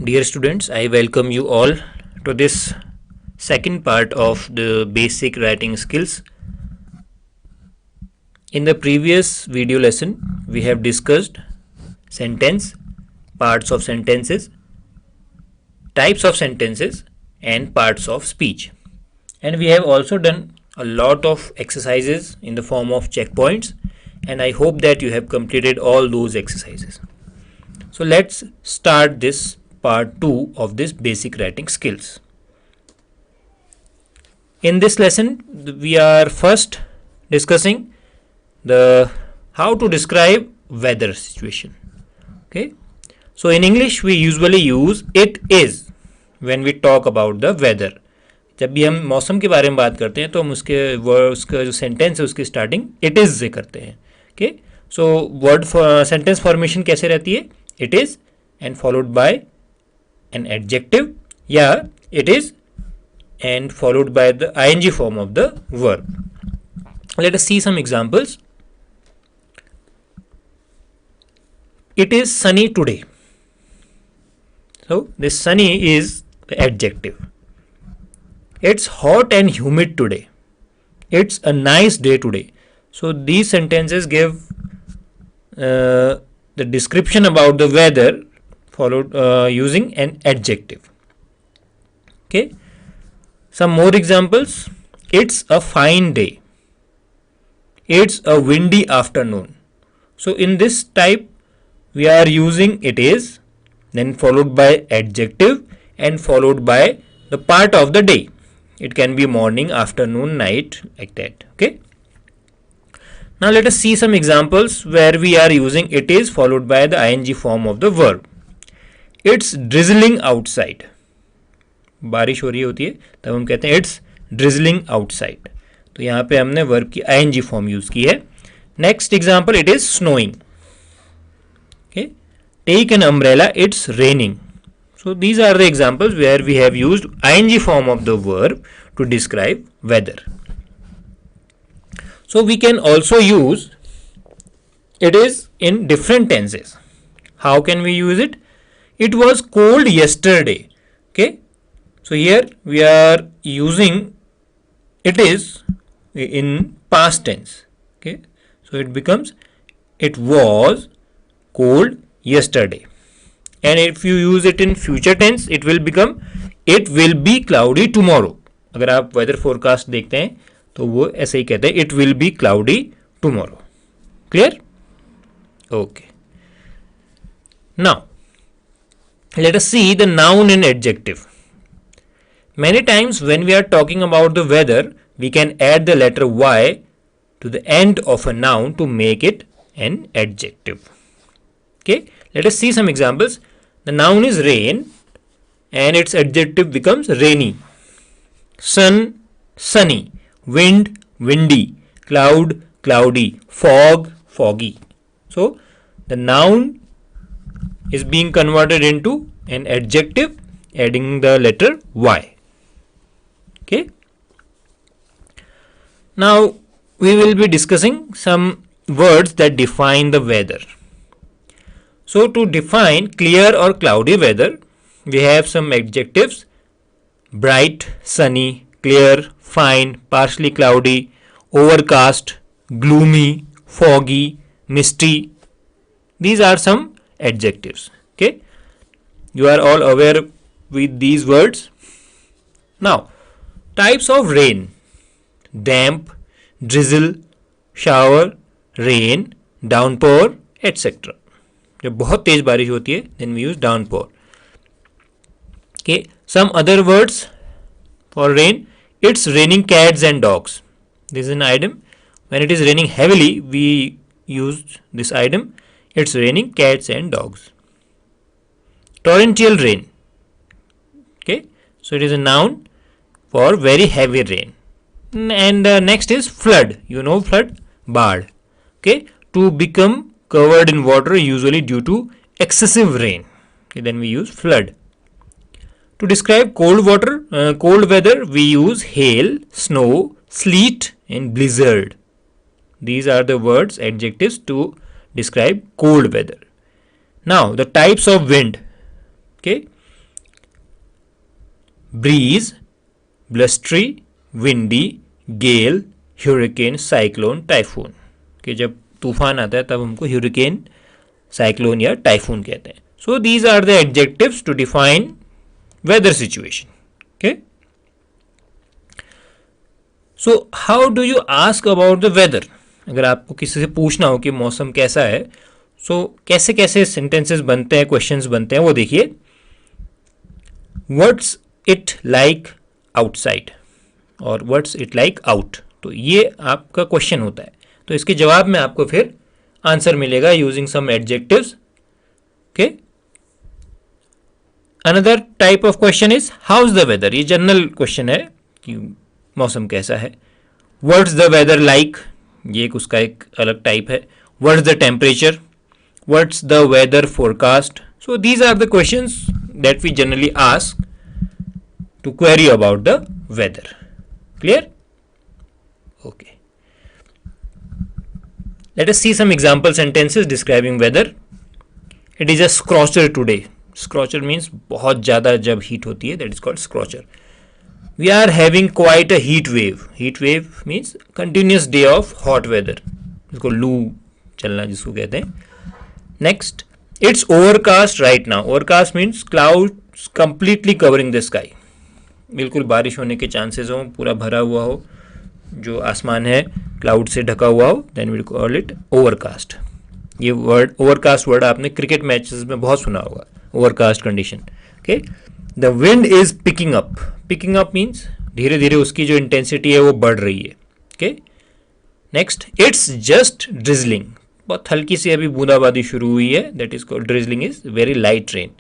Dear students, I welcome you all to this second part of the basic writing skills. In the previous video lesson, we have discussed sentence, parts of sentences, types of sentences, and parts of speech. And we have also done a lot of exercises in the form of checkpoints, and I hope that you have completed all those exercises. So let's start this part 2 of this basic writing skills. In this lesson, we are first discussing the how to describe weather situation. Okay, so in English we usually use it is when we talk about the weather. जब भी हम मौसम के बारे में बात करते हैं तो हम उसका जो सेंटेंस है उसकी स्टार्टिंग इट इज़ से करते हैं. Okay, so word sentence formation कैसे रहती है? It is and followed by an adjective, yeah, it is, and followed by the ing form of the verb. Let us see some examples. It is sunny today. So this sunny is the adjective. It's hot and humid today. It's a nice day today. So these sentences give the description about the weather followed using an adjective. Okay, some more examples. It's a fine day. It's a windy afternoon. So in this type we are using it is, then followed by adjective and followed by the part of the day. It can be morning, afternoon, night, like that. Okay, now let us see some examples where we are using it is followed by the ing form of the verb. It's drizzling outside. बारिश हो रही होती है तब हम कहते हैं it's drizzling outside. तो यहाँ पे हमने वर्ब की ing फॉर्म यूज की है. Next example, it is snowing. Okay, take an umbrella, it's raining. So these are the examples where we have used ing form of the verb to describe weather. So we can also use it is in different tenses. How can we use it? It was cold yesterday. Okay, so here we are using it is in past tense. Okay, so it becomes it was cold yesterday, and if you use it in future tense it will become it will be cloudy tomorrow. अगर आप weather forecast देखते हैं तो वो ऐसे ही कहते हैं it will be cloudy tomorrow. Clear? Okay, now let us see the noun and adjective. Many times when we are talking about the weather, we can add the letter Y to the end of a noun to make it an adjective. Okay, let us see some examples. The noun is rain and its adjective becomes rainy. Sun, sunny. Wind, windy. Cloud, cloudy. Fog, foggy. So the noun is being converted into an adjective adding the letter Y. Okay, now we will be discussing some words that define the weather. So to define clear or cloudy weather, we have some adjectives: bright, sunny, clear, fine, partially cloudy, overcast, gloomy, foggy, misty. These are some adjectives. Okay, you are all aware with these words. Now types of rain: damp, drizzle, shower, rain, downpour, etc. जब बहुत तेज बारिश होती है then we use downpour. Okay, some other words for rain: it's raining cats and dogs. This is an item. When it is raining heavily we use this item. It's raining cats and dogs. Torrential rain. Okay, so it is a noun for very heavy rain. And next is flood. You know flood, baad. Okay, to become covered in water usually due to excessive rain. Okay, then we use flood. To describe cold weather, we use hail, snow, sleet, and blizzard. These are the words, adjectives to describe cold weather. Now the types of wind. Okay, breeze, blustery, windy, gale, hurricane, cyclone, typhoon. कि जब तूफान आता है तब हमको hurricane, cyclone या typhoon कहते हैं. So these are the adjectives to define weather situation. Okay. So how do you ask about the weather? अगर आपको किसी से पूछना हो कि मौसम कैसा है, so कैसे कैसे sentences बनते हैं, questions बनते हैं, वो देखिए. What's it like outside? और what's it like out? तो ये आपका क्वेश्चन होता है. तो इसके जवाब में आपको फिर आंसर मिलेगा using some adjectives. Okay. Another type of question is how is the weather. ये जनरल क्वेश्चन है कि मौसम कैसा है. व्हाट्स द वेदर लाइक, ये उसका एक अलग टाइप है. What's the temperature, what's the weather forecast. So these are the questions that we generally ask to query about the weather. Clear? Okay. Let us see some example sentences describing weather. It is a scorcher today. Scorcher means बहुत ज़्यादा जब heat होती है, that is called scorcher. We are having quite a heat wave. Heat wave means continuous day of hot weather. इसको लू चलना जिसको कहते हैं. Next, it's overcast right now. Overcast means clouds completely covering the sky. बिल्कुल बारिश होने के चांसेस हो, पूरा भरा हुआ हो, जो आसमान है क्लाउड से ढका हुआ हो, then we call it overcast. ये वर्ड ओवरकास्ट वर्ड आपने क्रिकेट मैचेस में बहुत सुना होगा. Overcast condition. Okay. The wind is picking up. Picking up means धीरे धीरे उसकी जो इंटेंसिटी है वो बढ़ रही है. Okay. Next, it's just drizzling. बहुत हल्की सी अभी बूंदाबांदी शुरू हुई है, that is called drizzling is very light rain.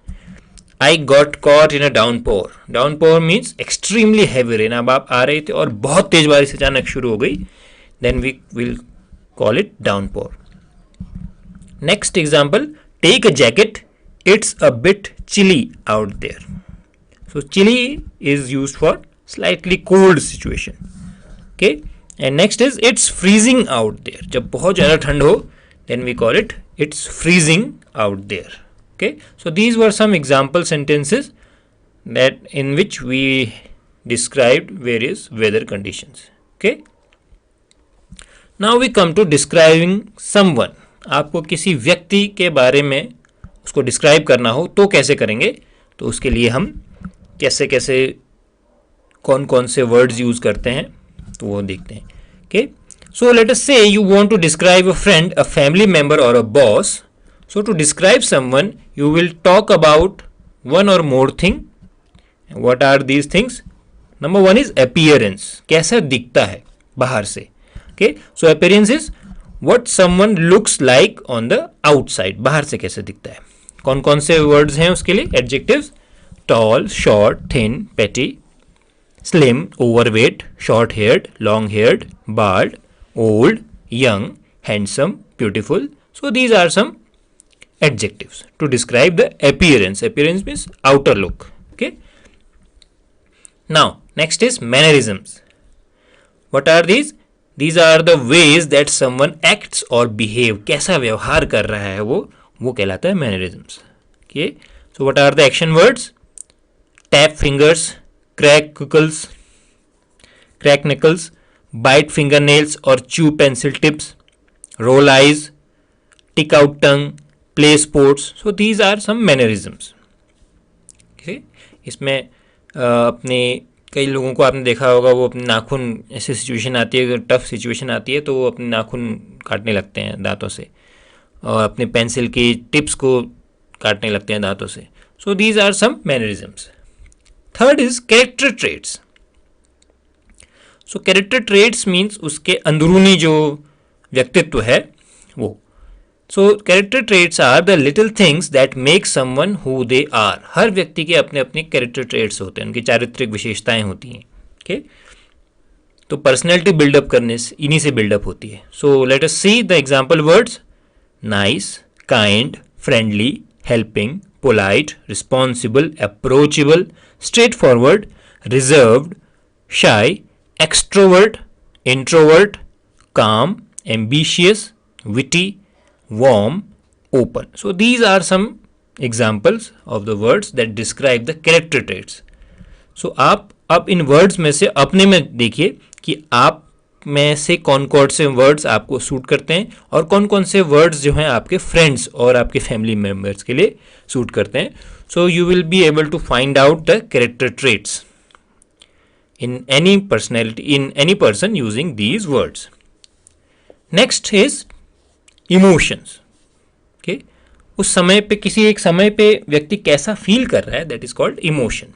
I got caught in a downpour. Downpour means extremely heavy rain. अब आप आ रहे थे और बहुत तेज बारिश अचानक शुरू हो गई. Then we will call it downpour. Next example, take a jacket. It's a bit chilly out there. So chilly is used for slightly cold situation. Okay. And next is it's freezing out there. जब बहुत ज़्यादा ठंड हो, then we call it it's freezing out there. Okay, so these were some example sentences that in which we described various weather conditions. Okay, now we come to describing someone. आपको किसी व्यक्ति के बारे में उसको डिस्क्राइब करना हो तो कैसे करेंगे, तो उसके लिए हम कैसे कैसे कौन कौन से वर्ड्स यूज करते हैं तो वो देखते हैं. Okay, so let us say you want to describe a friend, a family member or a boss. So to describe someone, you will talk about one or more thing. What are these things? Number one is appearance. कैसा दिखता है बाहर से. Okay, so appearance is what someone looks like on the outside. बाहर से कैसे दिखता है. कौन कौन से words हैं उसके लिए? Adjectives: tall, short, thin, petty, slim, overweight, short-haired, long-haired, bald, old, young, handsome, beautiful. So these are some adjectives to describe the appearance. Appearance means outer look. Okay. Now next is mannerisms. What are these? These are the ways that someone acts or behave. कैसा व्यवहार कर रहा है वो कहलाता है mannerisms. Okay. So what are the action words? Tap fingers, crack knuckles, bite fingernails or chew pencil tips, roll eyes, stick out tongue, play sports. So these are some mannerisms. Okay. इसमें अपने कई लोगों को आपने देखा होगा वो अपने नाखून, ऐसे सिचुएशन आती है, टफ सिचुएशन आती है तो वो अपने नाखून काटने लगते हैं दांतों से और अपने पेंसिल की टिप्स को काटने लगते हैं दांतों से. So these are some mannerisms. Third is character traits. So character traits means उसके अंदरूनी जो व्यक्तित्व है वो. So character traits are the little things that make someone who they are. हर व्यक्ति के अपने अपने character traits होते हैं, उनकी चारित्रिक विशेषताएं होती हैं. Okay? तो पर्सनैलिटी बिल्डअप करने से इन्हीं से बिल्डअप होती है. So let us see the example words: nice, kind, friendly, helping, polite, responsible, approachable, straightforward, reserved, shy, extrovert, introvert, calm, ambitious, witty, warm, open. So these are some examples of the words that describe the character traits. सो आप अब इन words में से अपने में देखिए कि आप में से कौन कौन से वर्ड्स आपको सूट करते हैं और कौन कौन से वर्ड्स जो हैं आपके फ्रेंड्स और आपके फैमिली मेम्बर्स के लिए सूट करते हैं. So you will be able to find out the character traits in any personality, in any person using these words. Next is emotions. Okay, उस समय पे किसी एक समय पे व्यक्ति कैसा फील कर रहा है, that is called emotion.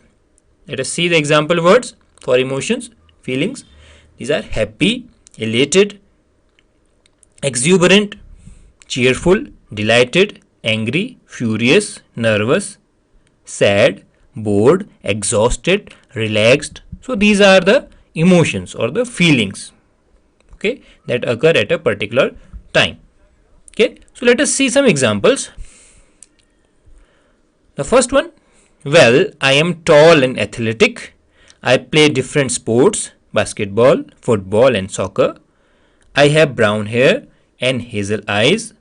Let us see the example words for emotions, feelings. These are happy, elated, exuberant, cheerful, delighted, angry, furious, nervous, sad, bored, exhausted, relaxed. So these are the emotions or the feelings, okay, that occur at a particular time. Okay, so let us see some examples. The first one, well, I am tall and athletic. I play different sports, basketball, football and soccer. I have brown hair and hazel eyes.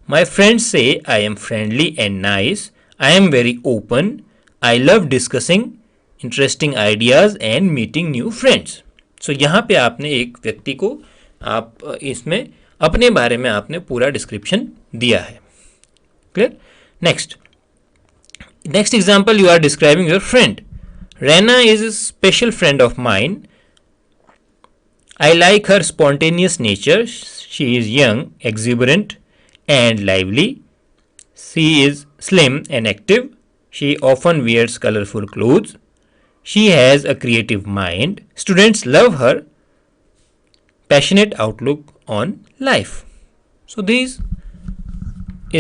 My friends say I am friendly and nice. I am very open. I love discussing interesting ideas and meeting new friends. So यहाँ पे आपने एक व्यक्ति को आप इसमें अपने बारे में आपने पूरा डिस्क्रिप्शन दिया है. Clear. Next example, you are describing your friend. Raina is a special friend of mine. I like her spontaneous nature. She is young, exuberant and lively. She is slim and active. She often wears colorful clothes. She has a creative mind. Students love her passionate outlook on life. So this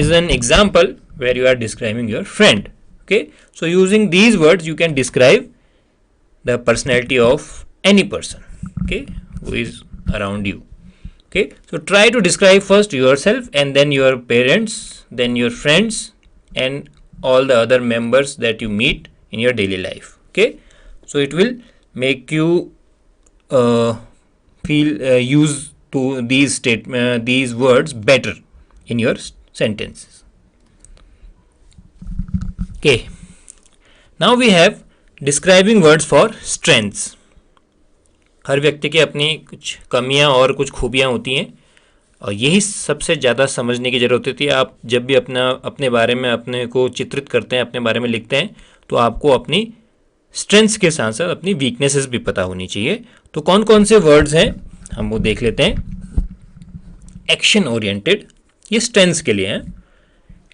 is an example where you are describing your friend. Okay, so using these words you can describe the personality of any person, okay, who is around you. Okay, so try to describe first yourself and then your parents, then your friends and all the other members that you meet in your daily life. Okay, so it will make you feel use to these words better in your sentences. Okay, now we have describing words for strengths. हर व्यक्ति के अपनी कुछ कमियां और कुछ खूबियां होती हैं और यही सबसे ज़्यादा समझने की ज़रूरत होती है. आप जब भी अपने बारे में अपने को चित्रित करते हैं, अपने बारे में लिखते हैं, तो आपको अपनी स्ट्रेंथ्स के साथ साथ अपनी वीकनेसेस भी पता होनी चाहिए. तो कौन कौन से वर्ड्स हैं हम वो देख लेते हैं. एक्शन ओरिएंटेड, ये स्ट्रेंथ्स के लिए हैं.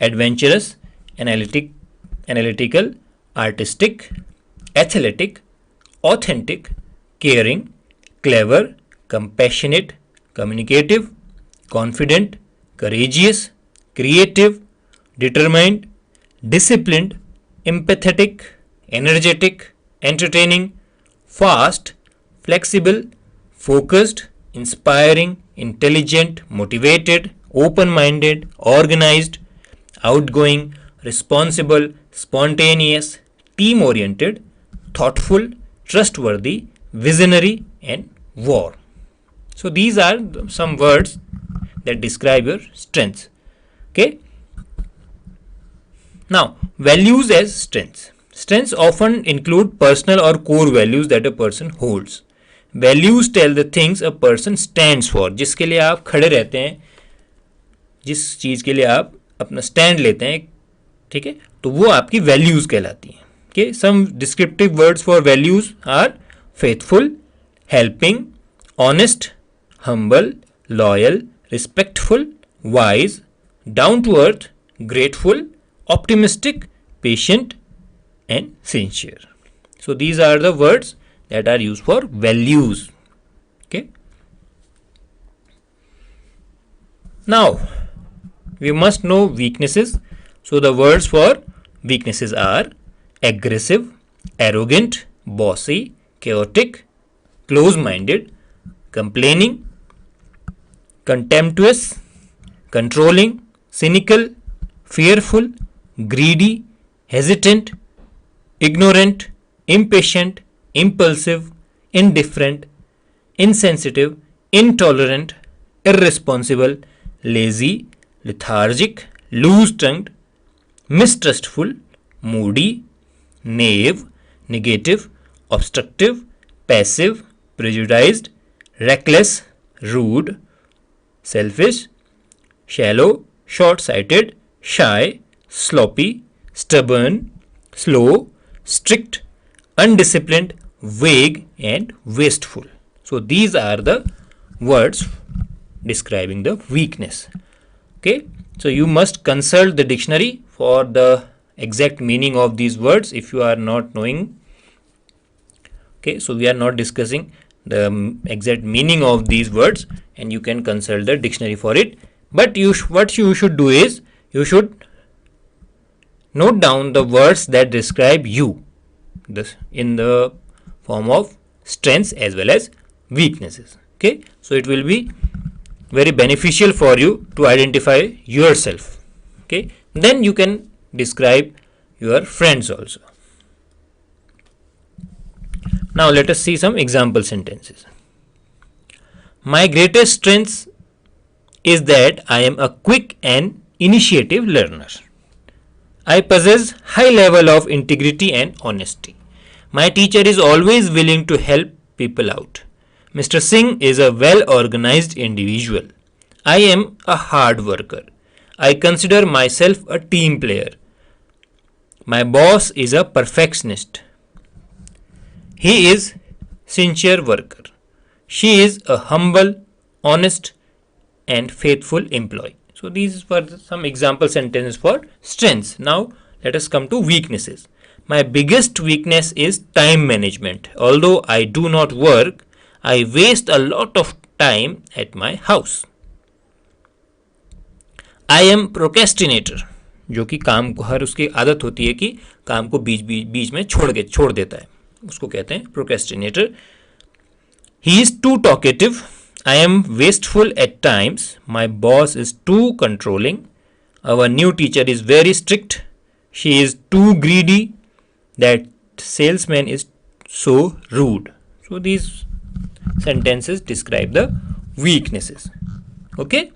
Adventurous, analytical, artistic, athletic, authentic, caring, clever, compassionate, communicative, confident, courageous, creative, determined, disciplined, empathetic, energetic, entertaining, fast, flexible, focused, inspiring, intelligent, motivated, open-minded, organized, outgoing, responsible, spontaneous, team-oriented, thoughtful, trustworthy, visionary, and warm. So these are some words that describe your strengths. Okay. Now, values as strengths. Strengths often include personal or core values that a person holds. Values tell the things a person stands for. जिसके लिए आप खड़े रहते हैं, जिस चीज़ के लिए आप अपना स्टैंड लेते हैं, ठीक है, तो वो आपकी वैल्यूज़ कहलाती हैं. Okay, some descriptive words for values are faithful, helping, honest, humble, loyal, respectful, wise, down to earth, grateful, optimistic, patient, and sincere. So these are the words that are used for values. Okay. Now we must know weaknesses. So the words for weaknesses are aggressive, arrogant, bossy, chaotic, close-minded, complaining, contemptuous, controlling, cynical, fearful, greedy, hesitant, ignorant, impatient, impulsive, indifferent, insensitive, intolerant, irresponsible, lazy, lethargic, loose-tongued, mistrustful, moody, naive, negative, obstructive, passive, prejudiced, reckless, rude, selfish, shallow, short-sighted, shy, sloppy, stubborn, slow, strict, undisciplined, vague, and wasteful. So these are the words describing the weakness. Okay, so you must consult the dictionary for the exact meaning of these words if you are not knowing. Okay, so we are not discussing the exact meaning of these words, and you can consult the dictionary for it. But what you should do is you should note down the words that describe you in the form of strengths as well as weaknesses. Okay, so it will be very beneficial for you to identify yourself. Okay, then you can describe your friends also. Now let us see some example sentences. My greatest strength is that I am a quick and initiative learner. I possess high level of integrity and honesty. My teacher is always willing to help people out. Mr. Singh is a well organized individual. I am a hard worker. I consider myself a team player. My boss is a perfectionist. He is sincere worker. She is a humble, honest, and faithful employee. So these were some example sentences for strengths. Now let us come to weaknesses. My biggest weakness is time management. Although I do not work, I waste a lot of time at my house. I am procrastinator, जो कि काम को हर उसकी आदत होती है कि काम को बीच में छोड़ देता है, उसको कहते हैं procrastinator. He is too talkative. I am wasteful at times. My boss is too controlling. Our new teacher is very strict. She is too greedy. That salesman is so rude. So these sentences describe the weaknesses. Okay.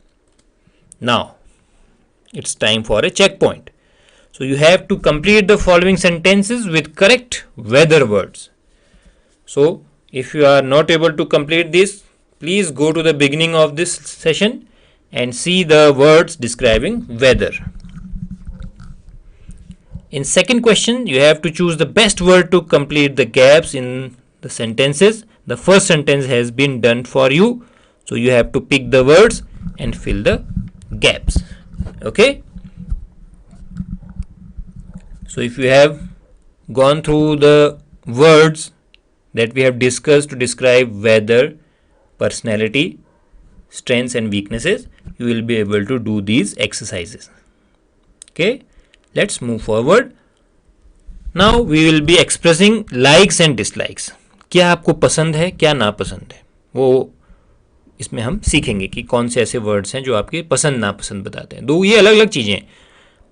Now it's time for a checkpoint. So you have to complete the following sentences with correct weather words. So if you are not able to complete this, please go to the beginning of this session and see the words describing weather. In second question, you have to choose the best word to complete the gaps in the sentences. The first sentence has been done for you, so you have to pick the words and fill the gaps. Okay. So if you have gone through the words that we have discussed to describe weather, personality, strengths and weaknesses, you will be able to do these exercises. Okay, let's move forward. Now we will be expressing likes and dislikes. क्या आपको पसंद है, क्या नापसंद है, वो इसमें हम सीखेंगे कि कौन से ऐसे वर्ड्स हैं जो आपके पसंद नापसंद बताते हैं. दो ये अलग अलग चीज़ें हैं.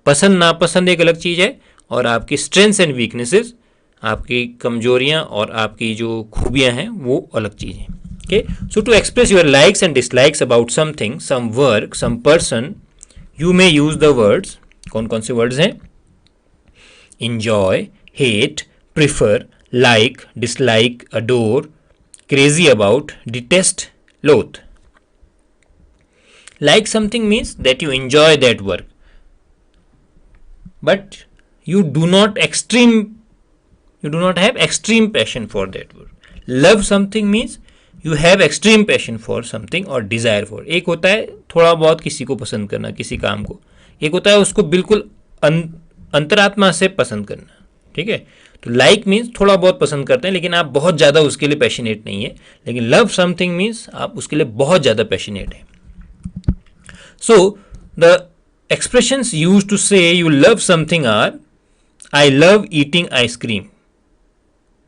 पसंद नापसंद एक अलग चीज़ है और आपकी स्ट्रेंथ्स एंड वीकनेसेस, आपकी कमजोरियां और आपकी जो खूबियां हैं वो अलग चीज़ें. Okay, so to express your likes and dislikes about something, some work, some person, you may use the words. कौन कौन से words हैं? Enjoy, hate, prefer, like, dislike, adore, crazy about, detest, loathe. Like something means that you enjoy that work, but you do not have extreme passion for that work. Love something means you have extreme passion for something or desire for. एक होता है थोड़ा बहुत किसी को पसंद करना, किसी काम को. एक होता है उसको बिल्कुल अंतरात्मा से पसंद करना. ठीक है, तो लाइक मीन्स थोड़ा बहुत पसंद करते हैं लेकिन आप बहुत ज़्यादा उसके लिए पैशनेट नहीं है. लेकिन लव समथिंग मीन्स आप उसके लिए बहुत ज़्यादा पैशनेट है. So the expressions used to say you love something are I love eating ice cream.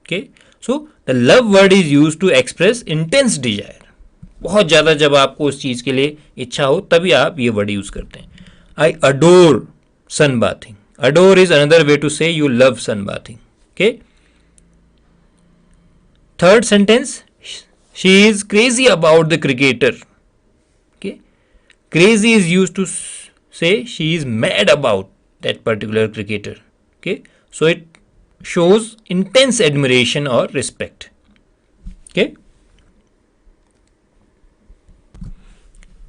Okay, so the love word is used to express intense desire. बहुत ज़्यादा जब आपको उस चीज़ के लिए इच्छा हो तभी आप ये वर्ड यूज़ करते हैं. I adore sun bathing. Adore is another way to say you love sun bathing. Okay. Third sentence, she is crazy about the cricketer. Okay, crazy is used to say she is mad about that particular cricketer. Okay, so it shows intense admiration or respect. Okay.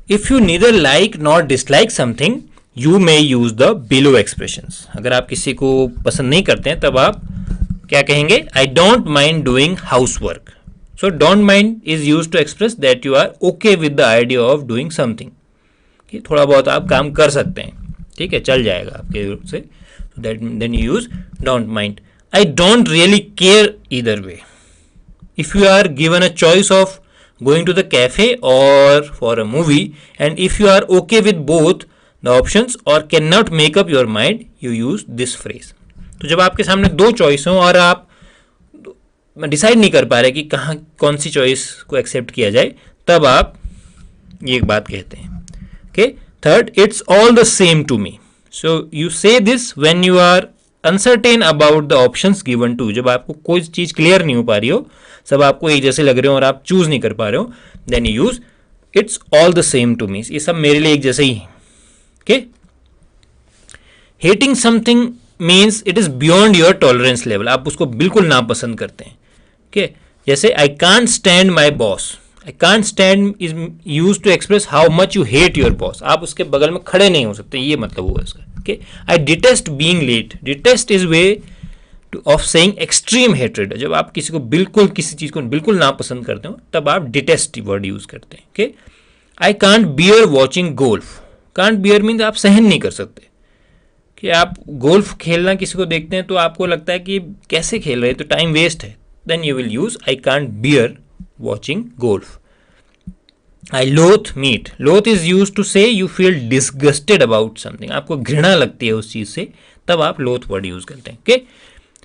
If you neither like nor dislike something, you may use the below expressions. अगर आप किसी को पसंद नहीं करते हैं तब आप क्या कहेंगे? I don't mind doing housework. So don't mind is used to express that you are okay with the idea of doing something. कि थोड़ा बहुत आप काम कर सकते हैं, ठीक है, चल जाएगा आपके रूप से. So that then you use don't mind. I don't really care either way. If you are given a choice of going to the cafe or for a movie, and if you are okay with both the options or cannot make up your mind, you use this phrase. तो जब आपके सामने दो choice हों और आप decide नहीं कर पा रहे कि कहाँ कौन सी चॉइस को एक्सेप्ट किया जाए, तब आप ये एक बात कहते हैं. Okay. Third, it's all the same to me. So you say this when you are uncertain about the options given to. जब आपको कोई चीज क्लियर नहीं हो पा रही हो, सब आपको एक जैसे लग रहे हो और आप चूज नहीं कर पा रहे हो, then you use it's all the same to me. ये सब मेरे लिए एक जैसे ही है. Okay. Hating something means it is beyond your tolerance level. आप उसको बिल्कुल नापसंद करते हैं. ओके. जैसे I can't stand my boss. I can't stand is use to express how much you hate your boss. आप उसके बगल में खड़े नहीं हो सकते, ये मतलब हुआ इसका. Okay. I detest being late. Detest is way of saying extreme hatred. जब आप किसी को बिल्कुल किसी चीज को बिल्कुल नापसंद करते हो तब आप डिटेस्ट वर्ड यूज करते हैं. Okay. I can't bear watching golf. Can't beer means आप सहन नहीं कर सकते कि आप गोल्फ खेलना किसी को देखते हैं तो आपको लगता है कि कैसे खेल रहे हैं, तो टाइम वेस्ट है. Then you will use I can't bear watching golf. I loathe meat. Loathe is use to say you feel disgusted about something. आपको घृणा लगती है उस चीज से, तब आप लोथ वर्ड यूज करते हैं. Okay.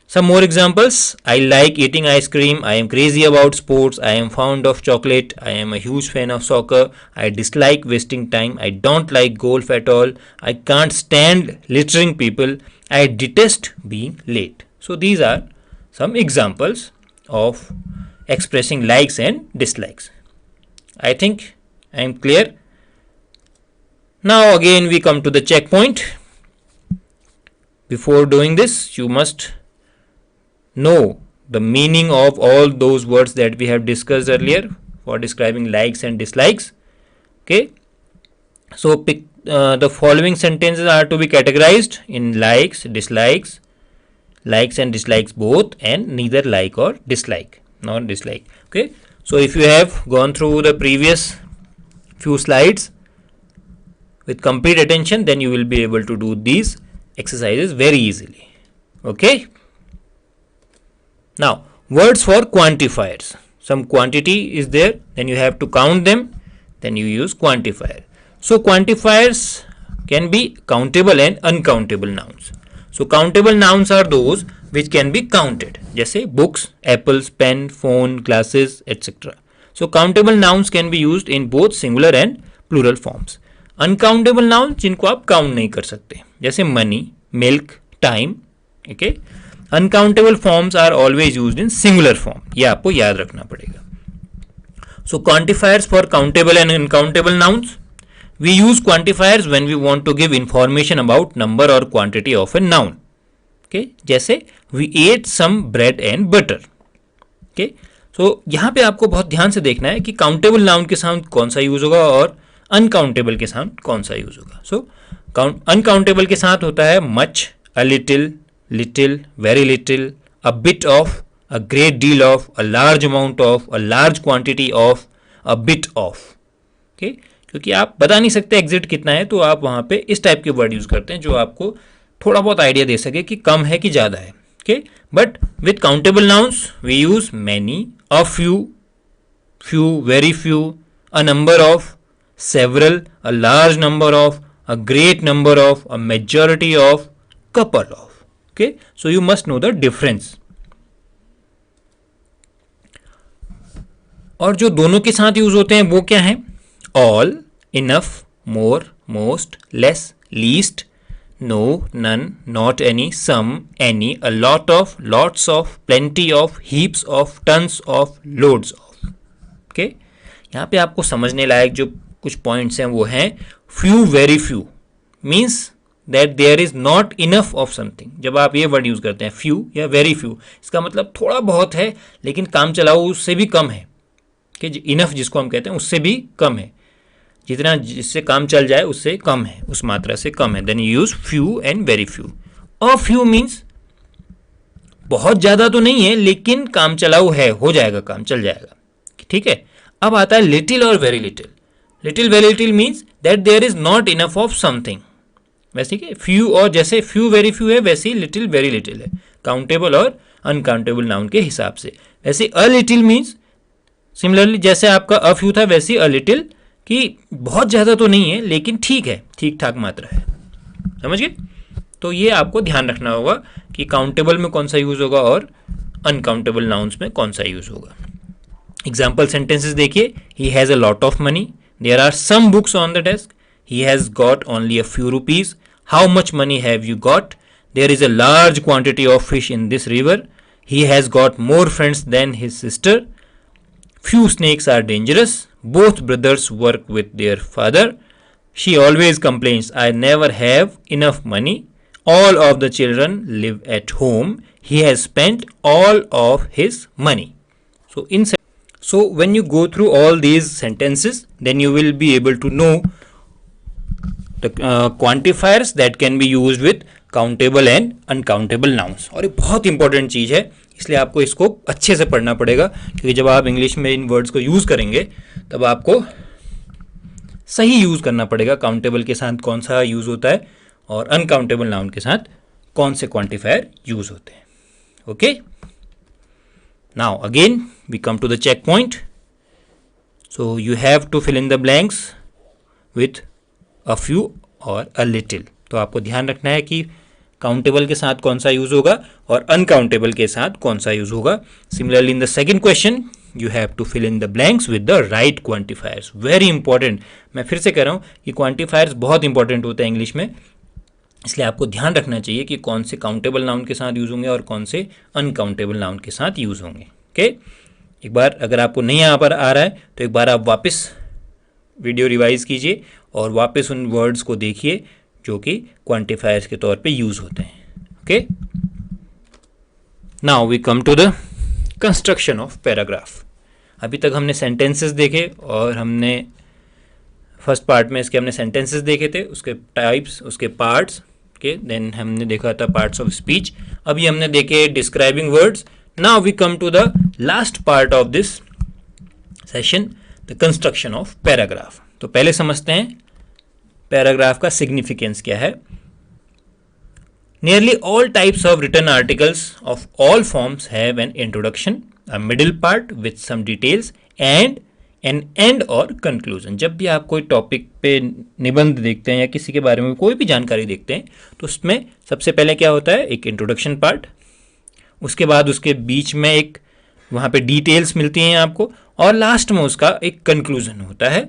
Some more examples. I like eating ice cream. I am crazy about sports. I am fond of chocolate. I am a huge fan of soccer. I dislike wasting time. I don't like golf at all. I can't stand littering people. I detest being late. So these are some examples of expressing likes and dislikes. I think I am clear. Now again we come to the checkpoint. Before doing this, you must know the meaning of all those words that we have discussed earlier for describing likes and dislikes. Okay. So the following sentences are to be categorized in likes, dislikes, likes and dislikes both, and neither like or dislike, not dislike. Okay. So if you have gone through the previous few slides with complete attention, then you will be able to do these exercises very easily. Okay. Now, words for quantifiers. Some quantity is there, then you have to count them, then you use quantifier. So, quantifiers can be countable and uncountable nouns. So, countable nouns are those which can be counted. जैसे books, apples, pen, phone, glasses, etc. So, countable nouns can be used in both singular and plural forms. Uncountable nouns जिनको आप count नहीं कर सकते, जैसे money, milk, time. Okay. Uncountable forms are always used in singular form. ये आपको याद रखना पड़ेगा. So quantifiers for countable and uncountable nouns. We use quantifiers when we want to give information about number और quantity of a noun. Okay. जैसे we ate some bread and butter. Okay. So यहाँ पे आपको बहुत ध्यान से देखना है कि काउंटेबल नाउन के साथ कौन सा यूज होगा और अनकाउंटेबल के साथ कौन सा यूज होगा. सो अनकाउंटेबल के साथ होता है much, a little, little, very little, a bit of, a great deal of, a large amount of, a large quantity of, a bit of. Okay? क्योंकि आप बता नहीं सकते एग्जैक्ट कितना है, तो आप वहाँ पे इस टाइप के वर्ड यूज करते हैं जो आपको थोड़ा बहुत आइडिया दे सके कि कम है कि ज़्यादा है. Okay? But with countable nouns we use many, a few, few, very few, a number of, several, a large number of, a great number of, a majority of, couple of. Okay, so you must know the difference. और जो दोनों के साथ use होते हैं वो क्या है? All, enough, more, most, less, least, no, none, not any, some, any, a lot of, lots of, plenty of, heaps of, tons of, loads of. Okay. यहाँ पे आपको समझने लायक जो कुछ पॉइंट्स हैं वो हैं few, very few means that there is not enough of something. जब आप ये वर्ड यूज करते हैं फ्यू या वेरी फ्यू, इसका मतलब थोड़ा बहुत है लेकिन काम चलाओ उससे भी कम है, कि इनफ जिसको हम कहते हैं उससे भी कम है, जितना जिससे काम चल जाए उससे कम है, उस मात्रा से कम है, then use few and very few. A few means बहुत ज़्यादा तो नहीं है लेकिन काम चलाऊ है, हो जाएगा, काम चल जाएगा, ठीक है। अब आता है लिटिल और very little. Little very little means that there is not enough of something. वैसे कि फ्यू, और जैसे फ्यू वेरी फ्यू है वैसे ही लिटिल वेरी लिटिल है, काउंटेबल और अनकाउंटेबल नाउन के हिसाब से। वैसे अ लिटिल मीन्स सिमिलरली जैसे आपका अ फ्यू था वैसे अ लिटिल, कि बहुत ज़्यादा तो नहीं है लेकिन ठीक है, ठीक ठाक मात्रा है, समझ गए। तो ये आपको ध्यान रखना होगा कि काउंटेबल में कौन सा यूज़ होगा और अनकाउंटेबल नाउन्स में कौन सा यूज़ होगा। एग्जाम्पल सेंटेंसेस देखिए, he has a lot of money, there are some books on the desk, he has got only a few rupees, how much money have you got, there is a large quantity of fish in this river, he has got more friends than his sister, few snakes are dangerous, both brothers work with their father, she always complains I never have enough money, all of the children live at home, he has spent all of his money. So when you go through all these sentences, then you will be able to know the quantifiers that can be used with countable and uncountable nouns। और ये बहुत important चीज़ है, इसलिए आपको इसको अच्छे से पढ़ना पड़ेगा, क्योंकि जब आप इंग्लिश में इन वर्ड्स को यूज़ करेंगे तब आपको सही यूज़ करना पड़ेगा, काउंटेबल के साथ कौन सा यूज़ होता है और अनकाउंटेबल नाउन के साथ कौन से क्वांटिफायर यूज़ होते हैं। Okay, now again we come to the check point. So you have to fill in the blanks with a few और अ लिटिल। तो आपको ध्यान रखना है कि काउंटेबल के साथ कौन सा यूज होगा और अनकाउंटेबल के साथ कौन सा यूज होगा। Similarly in the second question you have to fill in the blanks with the right quantifiers. Very important, मैं फिर से कह रहा हूँ कि क्वांटिफायर्स बहुत इंपॉर्टेंट होते हैं इंग्लिश में, इसलिए आपको ध्यान रखना चाहिए कि कौन से काउंटेबल नाउन के साथ यूज होंगे और कौन से अनकाउंटेबल नाउन के साथ यूज होंगे। ओके, एक बार अगर आपको नहीं आ रहा है तो एक बार आप वापस वीडियो रिवाइज कीजिए और वापस उन वर्ड्स को देखिए जो कि क्वांटिफायर्स के तौर पे यूज होते हैं। Okay, now we come to the construction of paragraph. अभी तक हमने सेंटेंसेस देखे और हमने फर्स्ट पार्ट में इसके हमने सेंटेंसेस देखे थे, उसके टाइप्स, उसके पार्ट्स के, देन हमने देखा था पार्ट्स ऑफ स्पीच, अभी हमने देखे describing words. Now we come to the last part of this session, the construction of paragraph. तो पहले समझते हैं पैराग्राफ का सिग्निफिकेंस क्या है। Nearly all types of written articles of all forms have an introduction, a middle part with some details and an end और conclusion. जब भी आप कोई टॉपिक पे निबंध देखते हैं या किसी के बारे में कोई भी जानकारी देखते हैं तो उसमें सबसे पहले क्या होता है, एक इंट्रोडक्शन पार्ट, उसके बाद उसके बीच में एक वहाँ पे डिटेल्स मिलती हैं आपको, और लास्ट में उसका एक कंक्लूजन होता है।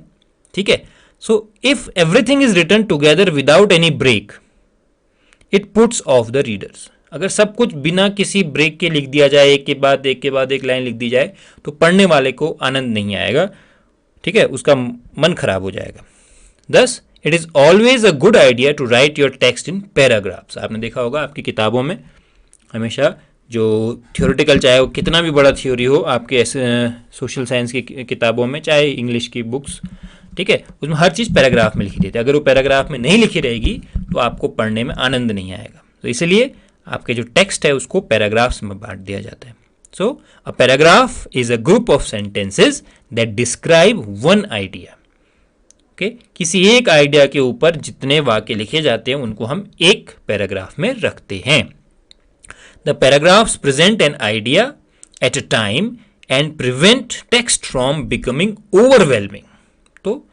ठीक है, so if everything is written together without any break it puts off the readers. अगर सब कुछ बिना किसी ब्रेक के लिख दिया जाए, एक के बाद एक लाइन लिख दी जाए, तो पढ़ने वाले को आनंद नहीं आएगा, ठीक है, उसका मन खराब हो जाएगा। Thus it is always a good idea to write your text in paragraphs. आपने देखा होगा आपकी किताबों में हमेशा जो थियोरेटिकल, चाहे वो कितना भी बड़ा थ्योरी हो, आपके ऐसे सोशल साइंस की किताबों में, चाहे इंग्लिश की बुक्स, ठीक है, उसमें हर चीज़ पैराग्राफ में लिखी रहती है। अगर वो पैराग्राफ में नहीं लिखी रहेगी तो आपको पढ़ने में आनंद नहीं आएगा। तो इसलिए आपके जो टेक्स्ट है उसको पैराग्राफ्स में बांट दिया जाता है। So a paragraph is a group of sentences that describe one idea. Okay, किसी एक आइडिया के ऊपर जितने वाक्य लिखे जाते हैं उनको हम एक पैराग्राफ में रखते हैं। The paragraphs present an idea at a time and prevent text from becoming overwhelming. तो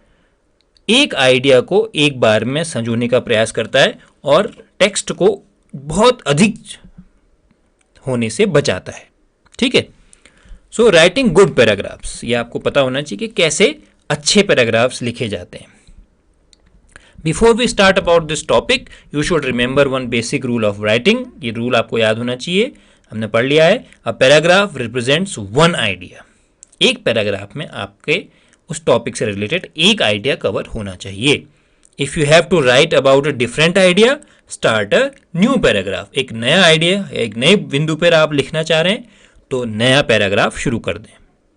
एक आइडिया को एक बार में संजोने का प्रयास करता है और टेक्स्ट को बहुत अधिक होने से बचाता है। ठीक है, सो राइटिंग गुड पैराग्राफ्स, ये आपको पता होना चाहिए कि कैसे अच्छे पैराग्राफ्स लिखे जाते हैं। Before we start about this topic you should remember one basic rule of writing. ये रूल आपको याद होना चाहिए, हमने पढ़ लिया है। A paragraph represents one idea. एक पैराग्राफ में आपके उस टॉपिक से रिलेटेड एक आइडिया कवर होना चाहिए। If you have to write about a different idea, start a new paragraph. एक नया आइडिया, एक नए बिंदु पर आप लिखना चाह रहे हैं तो नया पैराग्राफ शुरू कर दें।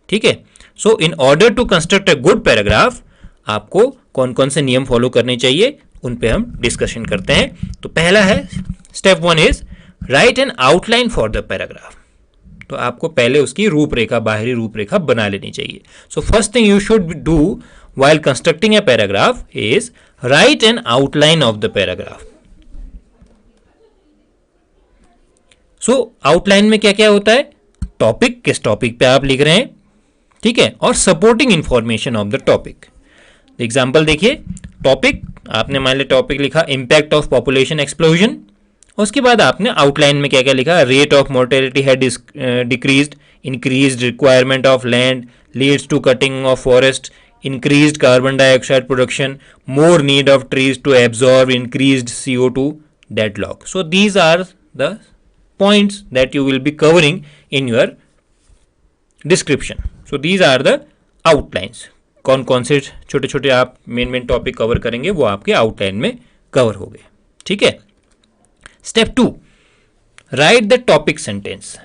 ठीक है। So in order to construct a good paragraph, आपको कौन कौन से नियम फॉलो करने चाहिए उन पे हम डिस्कशन करते हैं। तो पहला है, step 1 is right N outline for the paragraph. तो आपको पहले उसकी रूपरेखा, बाहरी रूपरेखा बना लेनी चाहिए। So first thing you should do while constructing a paragraph is write an outline of the paragraph. So outline में क्या क्या होता है, टॉपिक, किस टॉपिक पे आप लिख रहे हैं, ठीक है, और supporting information of the topic. Example देखिए, टॉपिक आपने मान लिया टॉपिक लिखा इम्पैक्ट ऑफ पॉपुलेशन एक्सप्लोजन, उसके बाद आपने आउटलाइन में क्या क्या लिखा, रेट ऑफ मोर्टेलिटी है decreased, increased requirement of land leads to cutting of forest, increased carbon dioxide production, more need of trees to absorb increased CO2 deadlock. So these are the points that you will be covering in your description. So these are the outlines. कौन कौन से छोटे छोटे आप main topic cover करेंगे वो आपके outline में कवर हो गए। ठीक है। Step 2, right the topic sentence.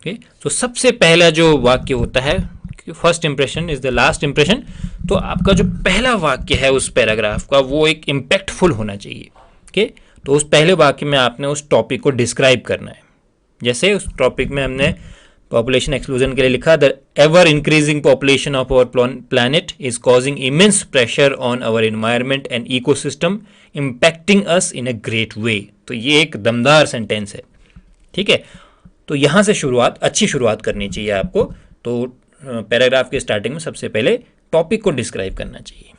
तो सबसे पहला जो वाक्य होता है, first impression is the last impression, तो आपका जो पहला वाक्य है उस पैराग्राफ का वो एक इम्पैक्टफुल होना चाहिए। ओके, तो उस पहले वाक्य में आपने उस टॉपिक को डिस्क्राइब करना है। जैसे उस टॉपिक में हमने पॉपुलेशन एक्सक्लूजन के लिए लिखा, the ever increasing population of our planet is causing immense pressure on our environment and ecosystem impacting us in a great way. तो ये एक दमदार सेंटेंस है। ठीक है, तो यहाँ से अच्छी शुरुआत करनी चाहिए आपको। तो पैराग्राफ के स्टार्टिंग में सबसे पहले टॉपिक को डिस्क्राइब करना चाहिए।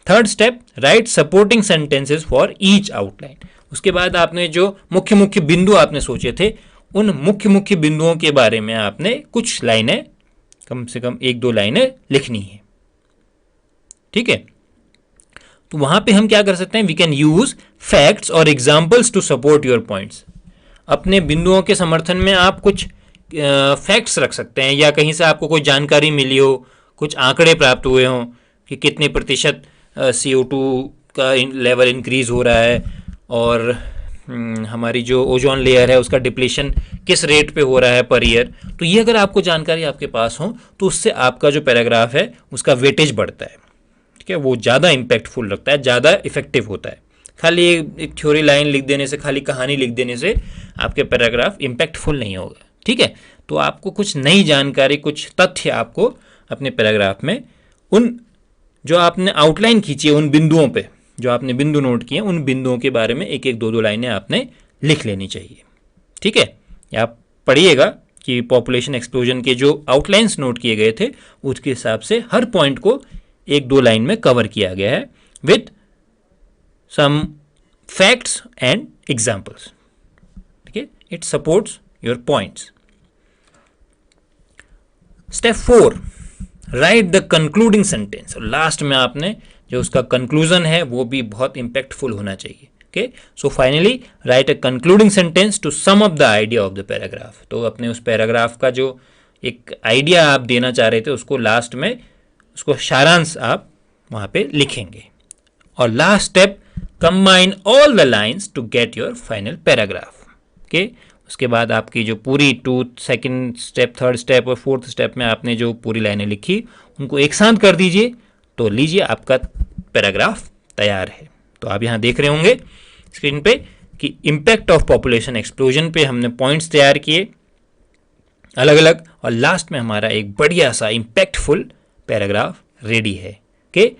Third step, right supporting sentences for each outline. उसके बाद आपने जो मुख्य मुख्य बिंदु आपने सोचे थे, उन मुख्य मुख्य बिंदुओं के बारे में आपने कुछ लाइनें, कम से कम 1-2 लाइनें लिखनी है। ठीक है, तो वहां पे हम क्या कर सकते हैं, वी कैन यूज फैक्ट्स और examples to support your points. अपने बिंदुओं के समर्थन में आप कुछ फैक्ट्स रख सकते हैं, या कहीं से आपको कोई जानकारी मिली हो, कुछ आंकड़े प्राप्त हुए हों कि कितने प्रतिशत CO2 का लेवल इंक्रीज हो रहा है, और हमारी जो ओजोन लेयर है उसका डिप्लीशन किस रेट पे हो रहा है पर ईयर। तो ये अगर आपको जानकारी आपके पास हो तो उससे आपका जो पैराग्राफ है उसका वेटेज बढ़ता है। ठीक है, वो ज़्यादा इम्पैक्टफुल लगता है, ज़्यादा इफेक्टिव होता है। खाली एक थ्योरी लाइन लिख देने से, खाली कहानी लिख देने से आपके पैराग्राफ इम्पैक्टफुल नहीं होगा। ठीक है, तो आपको कुछ नई जानकारी, कुछ तथ्य आपको अपने पैराग्राफ में, उन जो आपने आउटलाइन खींची है उन बिंदुओं पे, जो आपने बिंदु नोट किए उन बिंदुओं के बारे में 1-2 लाइनें आपने लिख लेनी चाहिए। ठीक है, आप पढ़िएगा कि पॉपुलेशन एक्सप्लोजन के जो आउटलाइंस नोट किए गए थे उसके हिसाब से हर पॉइंट को 1-2 लाइन में कवर किया गया है with some facts and examples. ठीक है, it supports your points. Step 4, write the concluding sentence. Last में आपने जो उसका कंक्लूजन है वो भी बहुत इंपैक्टफुल होना चाहिए। Okay, so finally write a concluding sentence to sum up the idea of the paragraph. तो अपने उस पैराग्राफ का जो एक आइडिया आप देना चाह रहे थे उसको लास्ट में, उसको सारांश आप वहाँ पे लिखेंगे। और last step, combine all the lines to get your final paragraph. Okay, उसके बाद आपकी जो पूरी सेकंड स्टेप, थर्ड स्टेप और फोर्थ स्टेप में आपने जो पूरी लाइनें लिखी उनको एक साथ कर दीजिए, तो लीजिए आपका पैराग्राफ तैयार है। तो आप यहाँ देख रहे होंगे स्क्रीन पे कि इम्पैक्ट ऑफ पॉपुलेशन एक्सप्लोजन पे हमने पॉइंट्स तैयार किए अलग अलग, और लास्ट में हमारा एक बढ़िया सा इम्पैक्टफुल पैराग्राफ रेडी है। Okay,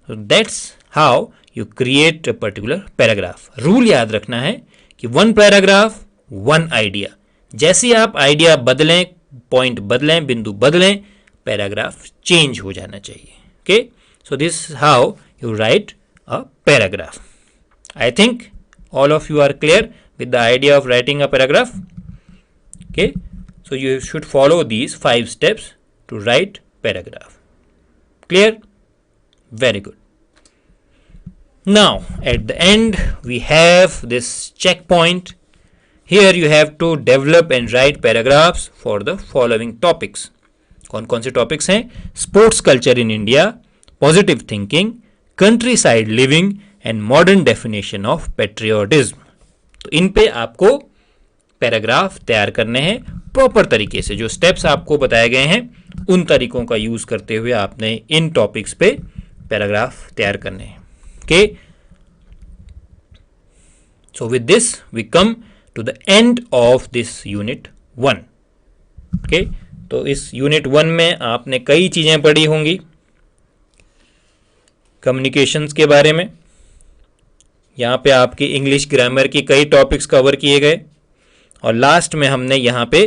that's how you create a particular paragraph. Rule याद रखना है कि 1 पैराग्राफ 1 आइडिया। जैसे आप आइडिया बदलें, पॉइंट बदलें, बिंदु बदलें, पैराग्राफ चेंज हो जाना चाहिए। Okay, so this how you right a paragraph. I think all of you are clear with the idea of writing a paragraph. Okay, so you should follow these 5 steps to write paragraph. Clear? Very good. Now at the end we have this checkpoint. Here you have to develop and write paragraphs for the following topics. कौन कौन से topics हैं? Sports culture in India, positive thinking, countryside living and modern definition of patriotism. तो इन पे आपको paragraph तैयार करने हैं प्रॉपर तरीके से. जो स्टेप्स आपको बताए गए हैं उन तरीकों का यूज करते हुए आपने इन टॉपिक्स पे पैराग्राफ तैयार करने हैं. Okay, so with this we come to the end of this unit 1. Okay, तो इस यूनिट 1 में आपने कई चीजें पढ़ी होंगी कम्युनिकेशंस के बारे में. यहाँ पे आपकी इंग्लिश ग्रामर की कई टॉपिक्स कवर किए गए और लास्ट में हमने यहाँ पे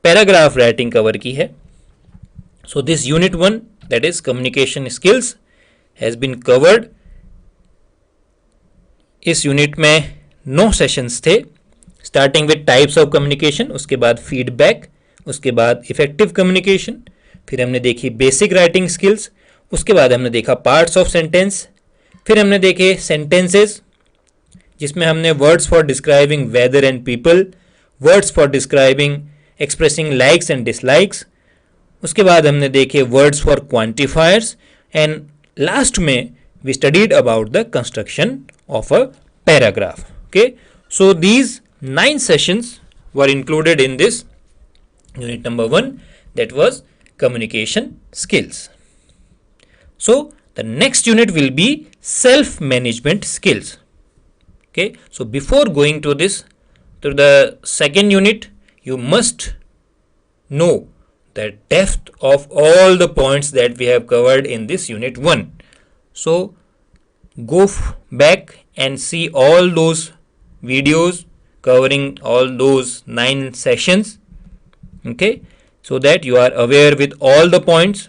पैराग्राफ राइटिंग कवर की है. So this unit 1 that is communication skills has been covered. इस यूनिट में 9 सेशंस थे, starting with types of communication, उसके बाद फीडबैक, उसके बाद इफेक्टिव कम्युनिकेशन, फिर हमने देखी बेसिक राइटिंग स्किल्स, उसके बाद हमने देखा पार्ट्स ऑफ सेंटेंस, फिर हमने देखे सेंटेंसेस जिसमें हमने words for describing weather and people, words for describing expressing likes and dislikes, उसके बाद हमने देखे words for quantifiers and last में we studied about the construction of a paragraph. Okay, so these 9 sessions were included in this unit number 1, that was communication skills. So the next unit will be self management skills. Okay, so before going to this, to the second unit, you must know the depth of all the points that we have covered in this unit 1. So go back and see all those videos covering all those 9 sessions. Okay, so that you are aware with all the points.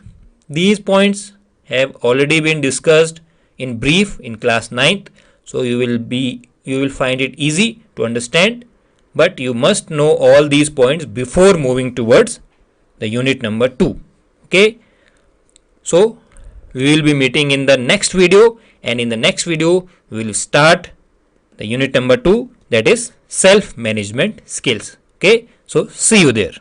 These points have already been discussed in brief in class 9th, so you will find it easy to understand, but you must know all these points before moving towards the unit number 2. Okay, so we will be meeting in the next video, and in the next video we will start the unit number 2, that is self management skills. Okay, so see you there.